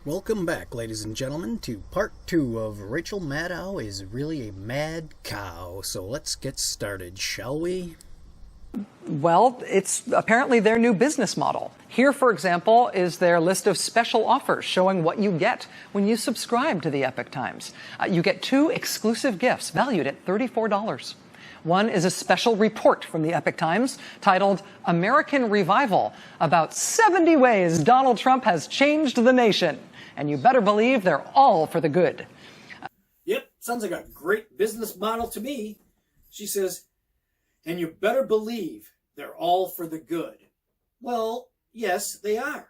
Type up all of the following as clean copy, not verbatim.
Welcome back, ladies and gentlemen, to part 2 of Rachel Maddow is really a mad cow. So let's get started, shall we? Well, it's apparently their new business model. Here, for example, is their list of special offers showing what you get when you subscribe to the Epoch Times. You get 2 exclusive gifts valued at $34. One is a special report from the Epoch Times titled American Revival, about 70 ways Donald Trump has changed the nation. And you better believe they're all for the good. Yep, sounds like a great business model to me. She says, and you better believe they're all for the good. Well, yes, they are.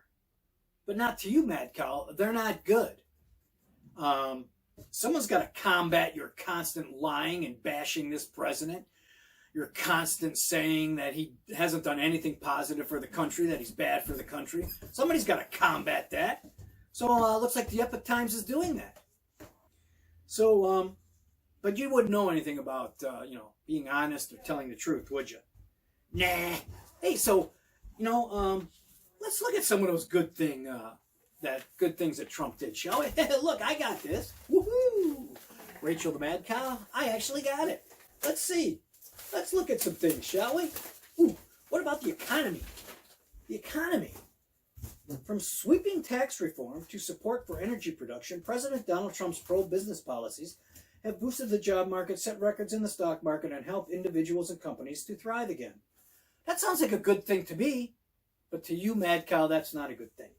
But not to you, Mad Cow. They're not good. Someone's got to combat your constant lying and bashing this president. Your constant saying that he hasn't done anything positive for the country, that he's bad for the country. Somebody's got to combat that. So looks like the Epoch Times is doing that. So, but you wouldn't know anything about, being honest or telling the truth, would you? Nah. Hey, so, let's look at some of those good things that Trump did, shall we? Look, I got this. Woohoo! Rachel the Mad Cow, I actually got it. Let's see. Let's look at some things, shall we? Ooh, what about the economy? The economy. From sweeping tax reform to support for energy production, President Donald Trump's pro-business policies have boosted the job market, set records in the stock market, and helped individuals and companies to thrive again. That sounds like a good thing to me, but to you, Mad Cow, that's not a good thing.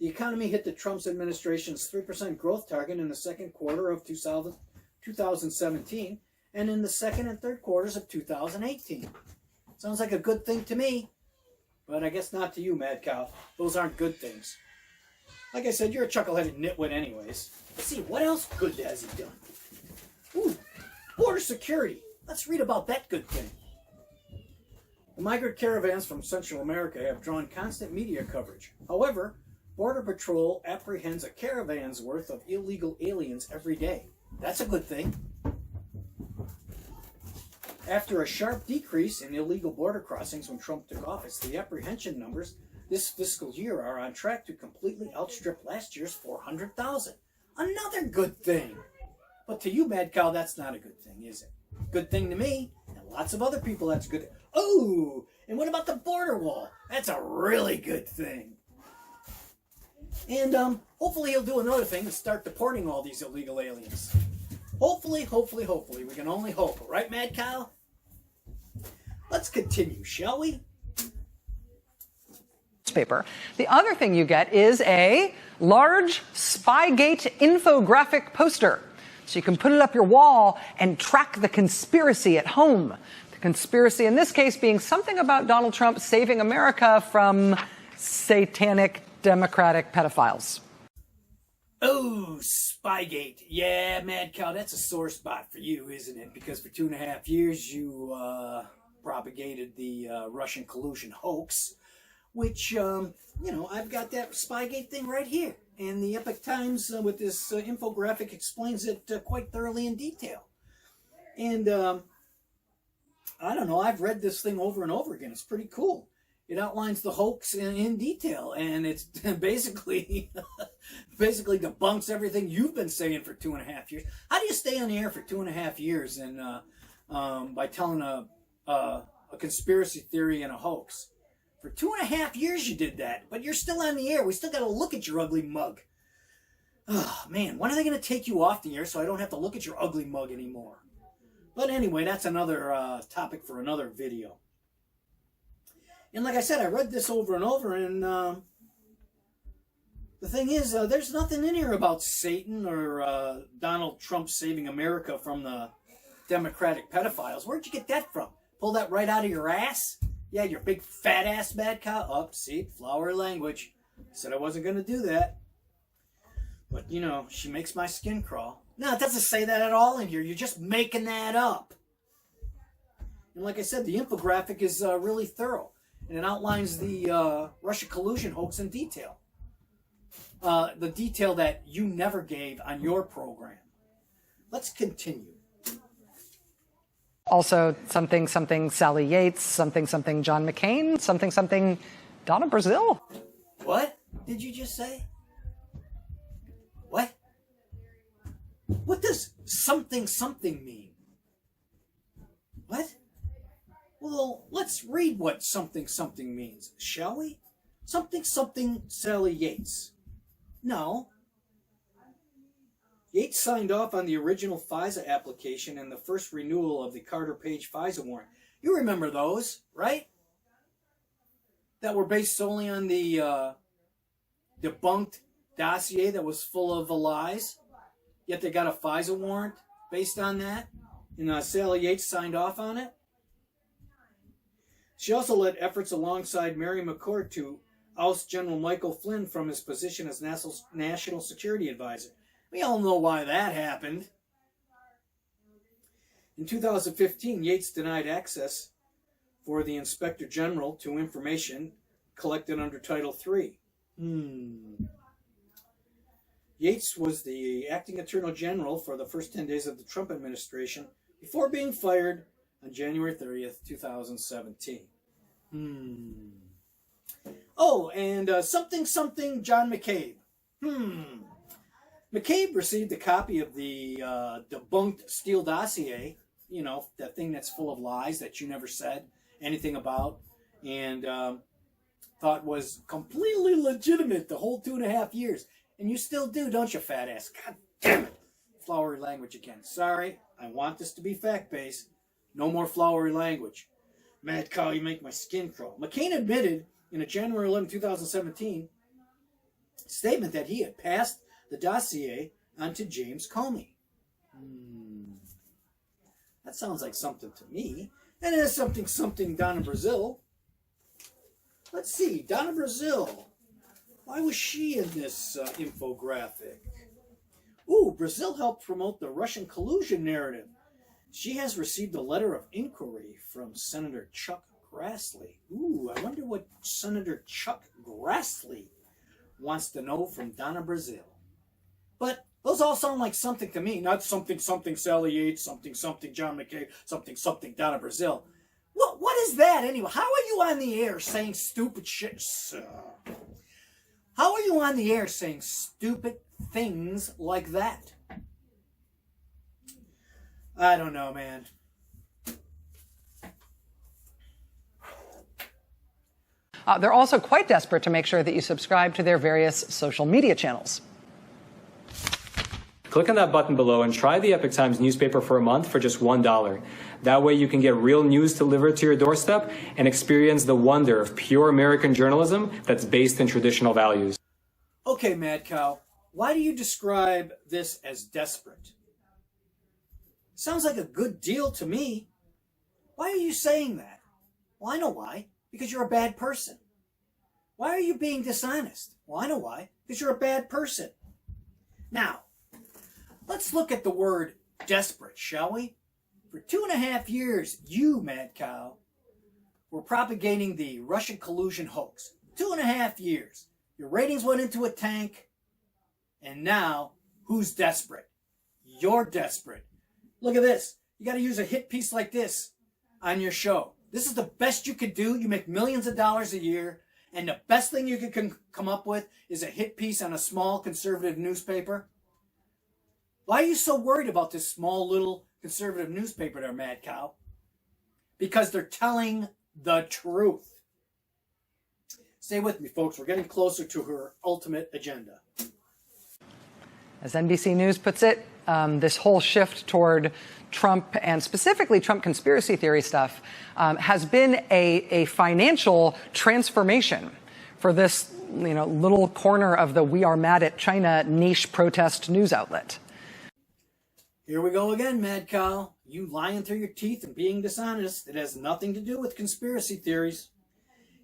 The economy hit the Trump administration's 3% growth target in the second quarter of 2017 and in the second and third quarters of 2018. Sounds like a good thing to me. But I guess not to you, Mad Cow. Those aren't good things. Like I said, you're a chuckle-headed nitwit anyways. Let's see, what else good has he done? Ooh, border security. Let's read about that good thing. The migrant caravans from Central America have drawn constant media coverage. However, Border Patrol apprehends a caravan's worth of illegal aliens every day. That's a good thing. After a sharp decrease in illegal border crossings when Trump took office, the apprehension numbers this fiscal year are on track to completely outstrip last year's 400,000. Another good thing. But to you, Mad Cow, that's not a good thing, is it? Good thing to me, and lots of other people that's good. Oh, and what about the border wall? That's a really good thing. And hopefully he'll do another thing and start deporting all these illegal aliens. Hopefully. We can only hope. Right, Mad Cow? Let's continue, shall we? Paper. The other thing you get is a large Spygate infographic poster. So you can put it up your wall and track the conspiracy at home. The conspiracy in this case being something about Donald Trump saving America from satanic Democratic pedophiles. Oh, Spygate. Yeah, Mad Cow, that's a sore spot for you, isn't it? Because for 2.5 years you propagated the Russian collusion hoax, which, I've got that Spygate thing right here. And the Epoch Times with this infographic explains it quite thoroughly in detail. And I don't know, I've read this thing over and over again. It's pretty cool. It outlines the hoax in detail, and it's basically debunks everything you've been saying for 2.5 years. How do you stay on the air for 2.5 years and by telling a conspiracy theory and a hoax? For 2.5 years you did that, but you're still on the air. We still got to look at your ugly mug. Oh, man, when are they going to take you off the air so I don't have to look at your ugly mug anymore? But anyway, that's another topic for another video. And like I said, I read this over and over, and the thing is, there's nothing in here about Satan or Donald Trump saving America from the Democratic pedophiles. Where'd you get that from? Pull that right out of your ass? Yeah, your big fat ass, Mad Cow. Oh, see, flowery language. Said I wasn't going to do that. But, she makes my skin crawl. No, it doesn't say that at all in here. You're just making that up. And like I said, the infographic is really thorough. And it outlines the Russia collusion hoax in detail. The detail that you never gave on your program. Let's continue. Also, something Sally Yates, something John McCain, something Donna Brazile. What did you just say? something something mean? What? Well, let's read what something something means, shall we? Something something Sally Yates. No. Yates signed off on the original FISA application and the first renewal of the Carter Page FISA warrant. You remember those, right? That were based solely on the debunked dossier that was full of lies. Yet they got a FISA warrant based on that. And Sally Yates signed off on it. She also led efforts alongside Mary McCord to oust General Michael Flynn from his position as National Security Advisor. We all know why that happened. In 2015, Yates denied access for the Inspector General to information collected under Title III. Yates was the acting Attorney General for the first 10 days of the Trump administration before being fired on January 30th, 2017. Oh, and something something John McCabe. McCabe received a copy of the debunked Steele dossier, you know, that thing that's full of lies that you never said anything about, and thought was completely legitimate the whole 2.5 years. And you still do, don't you, fat ass? God damn it. Flowery language again. Sorry, I want this to be fact-based. No more flowery language. Mad cow, you make my skin crawl. McCain admitted in a January 11, 2017 statement that he had passed the dossier on to James Comey. That sounds like something to me. And it is something Donna Brazil. Let's see, Donna Brazil. Why was she in this infographic? Ooh, Brazil helped promote the Russian collusion narrative. She has received a letter of inquiry from Senator Chuck Grassley. Ooh, I wonder what Senator Chuck Grassley wants to know from Donna Brazil. But those all sound like something to me, not something something Sally Yates, something something John McCain, something something Donna Brazil. What is that anyway? How are you on the air saying stupid shit? How are you on the air saying stupid things like that? I don't know, man. They're also quite desperate to make sure that you subscribe to their various social media channels. Click on that button below and try the Epoch Times newspaper for a month for just $1. That way you can get real news delivered to your doorstep and experience the wonder of pure American journalism that's based in traditional values. Okay, Mad Cow, why do you describe this as desperate? Sounds like a good deal to me. Why are you saying that? Well, I know why. Because you're a bad person. Why are you being dishonest? Well, I know why. Because you're a bad person. Now, let's look at the word desperate, shall we? For 2.5 years, you, Mad Cow, were propagating the Russian collusion hoax. 2.5 years. Your ratings went into a tank. And now, who's desperate? You're desperate. Look at this. You got to use a hit piece like this on your show. This is the best you could do. You make millions of dollars a year. And the best thing you could come up with is a hit piece on a small conservative newspaper. Why are you so worried about this small little conservative newspaper there, Mad Cow? Because they're telling the truth. Stay with me, folks. We're getting closer to her ultimate agenda. As NBC News puts it, this whole shift toward Trump and specifically Trump conspiracy theory stuff has been a financial transformation for this, little corner of the "We Are Mad at China" niche protest news outlet. Here we go again, Mad Cow. You lying through your teeth and being dishonest. It has nothing to do with conspiracy theories.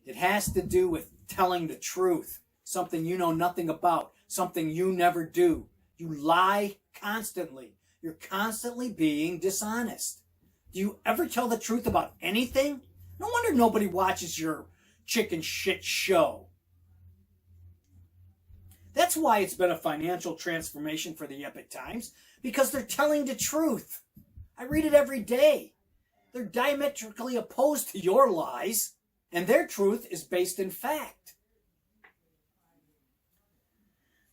It has to do with telling the truth. Something you know nothing about. Something you never do. You lie constantly. You're constantly being dishonest. Do you ever tell the truth about anything? No wonder nobody watches your chicken shit show. That's why it's been a financial transformation for the Epoch Times, because they're telling the truth. I read it every day. They're diametrically opposed to your lies, and their truth is based in fact.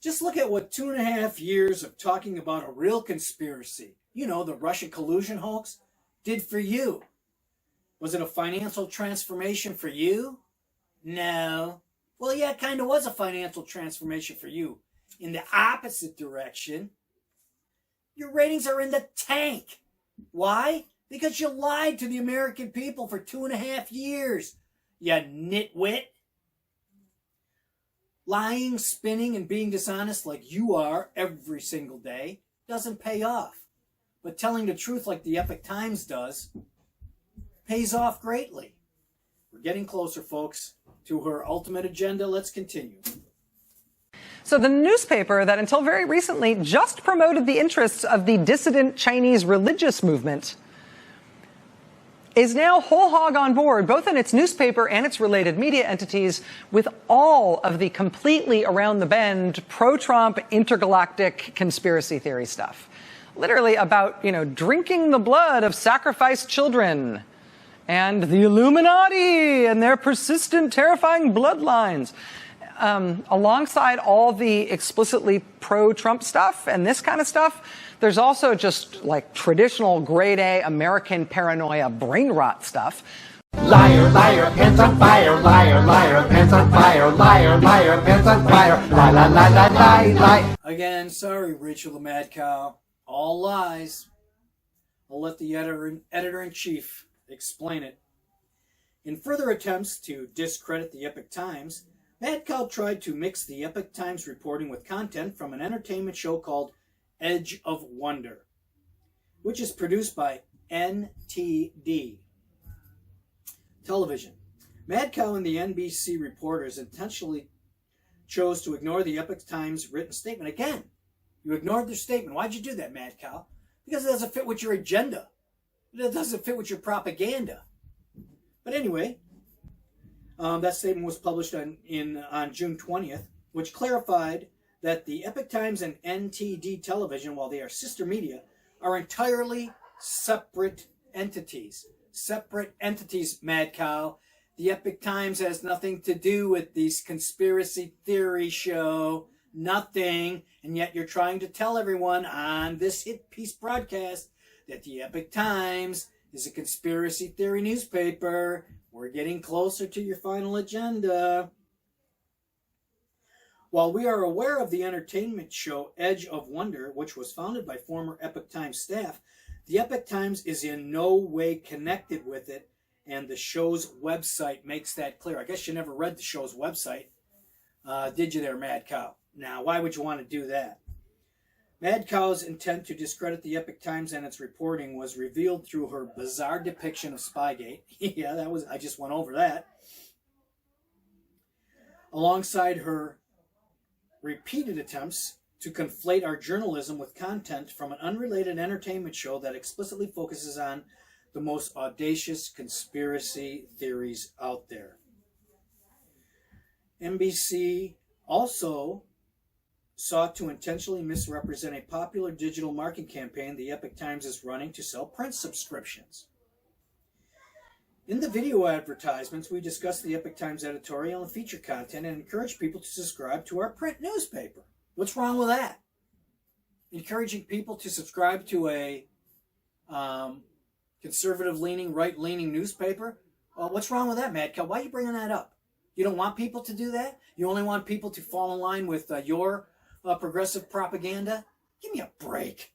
Just look at what 2.5 years of talking about a real conspiracy, you know, the Russia collusion hoax, did for you? Was it a financial transformation for you? No. Well, yeah, it kind of was a financial transformation for you. In the opposite direction, your ratings are in the tank. Why? Because you lied to the American people for 2.5 years, you nitwit. Lying, spinning, and being dishonest like you are every single day doesn't pay off. But telling the truth like the Epoch Times does pays off greatly. We're getting closer, folks, to her ultimate agenda. Let's continue. So the newspaper that until very recently just promoted the interests of the dissident Chinese religious movement is now whole hog on board, both in its newspaper and its related media entities, with all of the completely around the bend pro-Trump intergalactic conspiracy theory stuff. Literally about, drinking the blood of sacrificed children and the Illuminati and their persistent, terrifying bloodlines. Alongside all the explicitly pro-Trump stuff and this kind of stuff, there's also just like traditional grade A American paranoia brain rot stuff. Liar, liar, pants on fire, liar, liar, pants on fire, liar, liar, pants on fire, lie, lie, lie, lie, lie, lie. Again, sorry, Rachel the Mad Cow. All lies. I'll let the editor-in-chief explain it. In further attempts to discredit the Epoch Times, Mad Cow tried to mix the Epoch Times reporting with content from an entertainment show called Edge of Wonder, which is produced by NTD Television. Mad Cow and the NBC reporters intentionally chose to ignore the Epoch Times written statement. Again, you ignored their statement. Why'd you do that, Mad Cow? Because it doesn't fit with your agenda. It doesn't fit with your propaganda. But anyway, that statement was published on June 20th, which clarified that the Epoch Times and NTD Television, while they are sister media, are entirely separate entities. Separate entities, Mad Cow. The Epoch Times has nothing to do with this conspiracy theory show. Nothing. And yet you're trying to tell everyone on this hit piece broadcast that the Epoch Times is a conspiracy theory newspaper. We're getting closer to your final agenda. While we are aware of the entertainment show Edge of Wonder, which was founded by former Epoch Times staff, the Epoch Times is in no way connected with it, and the show's website makes that clear. I guess you never read the show's website, did you there, Mad Cow? Now, why would you want to do that? Mad Cow's intent to discredit the Epoch Times and its reporting was revealed through her bizarre depiction of Spygate. Yeah, I just went over that. Alongside her repeated attempts to conflate our journalism with content from an unrelated entertainment show that explicitly focuses on the most audacious conspiracy theories out there. NBC also sought to intentionally misrepresent a popular digital marketing campaign the Epoch Times is running to sell print subscriptions. In the video advertisements, we discuss the Epoch Times editorial and feature content and encourage people to subscribe to our print newspaper. What's wrong with that? Encouraging people to subscribe to a conservative-leaning, right-leaning newspaper? What's wrong with that, Mad Cow? Why are you bringing that up? You don't want people to do that? You only want people to fall in line with your progressive propaganda? Give me a break.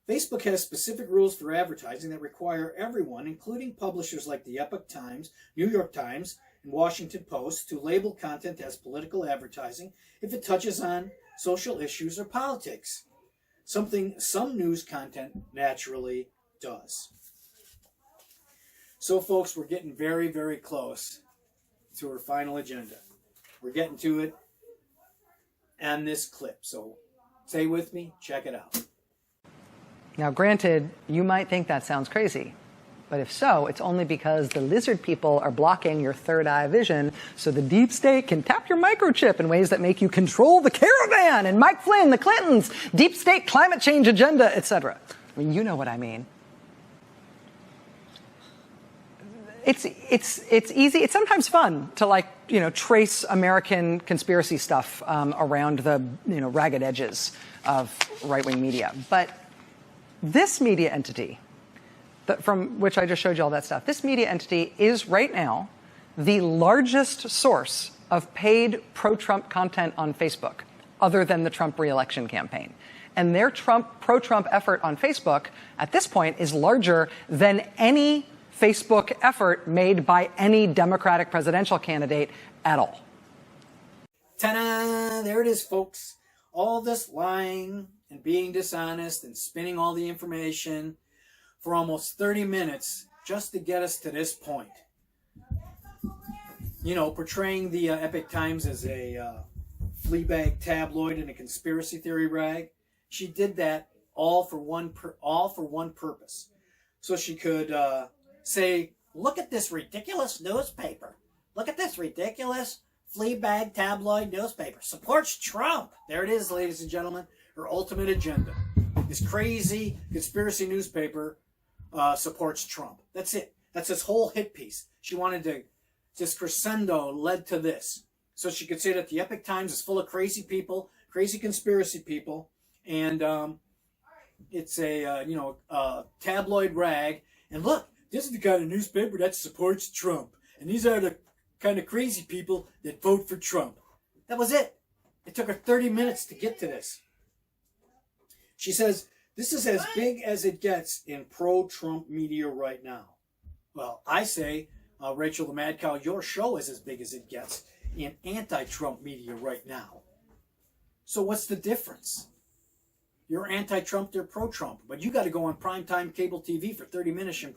Facebook has specific rules for advertising that require everyone, including publishers like the Epoch Times, New York Times, and Washington Post, to label content as political advertising if it touches on social issues or politics, something some news content naturally does. So, folks, we're getting very, very close to our final agenda. We're getting to it on this clip. So, stay with me. Check it out. Now, granted, you might think that sounds crazy, but if so, it's only because the lizard people are blocking your third eye vision so the deep state can tap your microchip in ways that make you control the caravan and Mike Flynn, the Clintons, deep state climate change agenda, etc. I mean, you know what I mean. It's easy. It's sometimes fun to trace American conspiracy stuff around the ragged edges of right-wing media, but This media entity, from which I just showed you all that stuff, this media entity is right now the largest source of paid pro-Trump content on Facebook, other than the Trump re-election campaign. And their pro-Trump effort on Facebook at this point is larger than any Facebook effort made by any Democratic presidential candidate at all. Ta-da! There it is, folks. All this lying and being dishonest and spinning all the information for almost 30 minutes just to get us to this point. You know, portraying the Epoch Times as a fleabag tabloid and a conspiracy theory rag. She did that all for one purpose. So she could say, look at this ridiculous newspaper. Look at this ridiculous fleabag tabloid newspaper. Supports Trump. There it is, ladies and gentlemen. Her ultimate agenda. This crazy conspiracy newspaper supports Trump. That's it. That's this whole hit piece. She wanted to, this crescendo led to this. So she could say that the Epoch Times is full of crazy people, crazy conspiracy people, and it's a tabloid rag. And look, this is the kind of newspaper that supports Trump, and these are the kind of crazy people that vote for Trump. That was it. It took her 30 minutes to get to this. She says this is as big as it gets in pro-Trump media right now. Well, I say, Rachel the Mad Cow, your show is as big as it gets in anti-Trump media right now. So what's the difference? You're anti-Trump, they're pro-Trump. But you got to go on primetime cable TV for 30 minutes and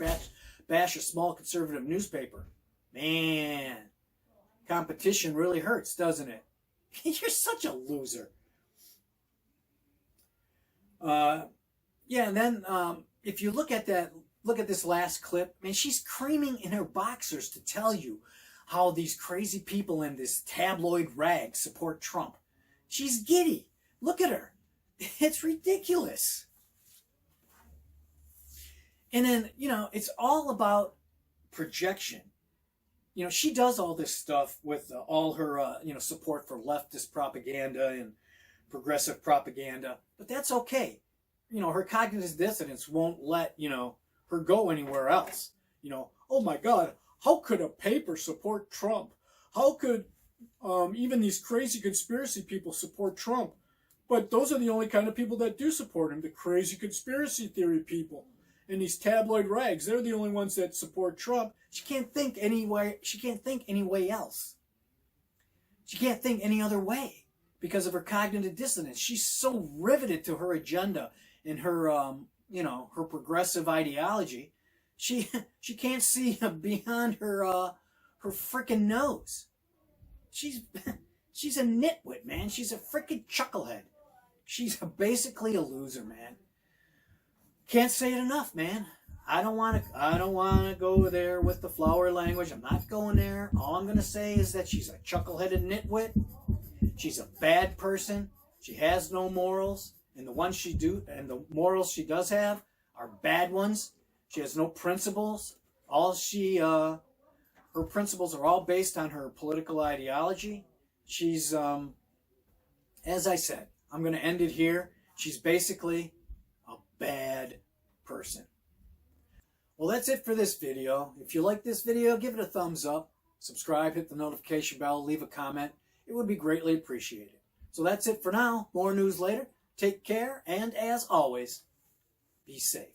bash a small conservative newspaper. Man, competition really hurts, doesn't it? You're such a loser. Yeah, and then if you look at this last clip, man, she's creaming in her boxers to tell you how these crazy people in this tabloid rag support Trump. She's giddy. Look at her. It's ridiculous. And then, you know, it's all about projection. You know, she does all this stuff with all her, support for leftist propaganda and progressive propaganda, but that's okay. You know, her cognitive dissonance won't let, her go anywhere else. You know, oh my God, how could a paper support Trump? How could even these crazy conspiracy people support Trump? But those are the only kind of people that do support him, the crazy conspiracy theory people. And these tabloid rags, they're the only ones that support Trump. She can't think any way. She can't think any way else. She can't think any other way because of her cognitive dissonance. She's so riveted to her agenda and her, her progressive ideology. She can't see beyond her frickin' nose. She's a nitwit, man. She's a frickin' chucklehead. She's basically a loser, man. Can't say it enough, man. I don't want to go there with the flowery language. I'm not going there. All I'm going to say is that she's a chuckle-headed nitwit. She's a bad person. She has no morals, and the morals she does have are bad ones. She has no principles. Her principles are all based on her political ideology. She's, as I said, I'm going to end it here. She's basically a bad person. Well, that's it for this video. If you like this video, give it a thumbs up, subscribe, hit the notification bell, leave a comment. It would be greatly appreciated. So that's it for now. More news later. Take care, and as always, be safe.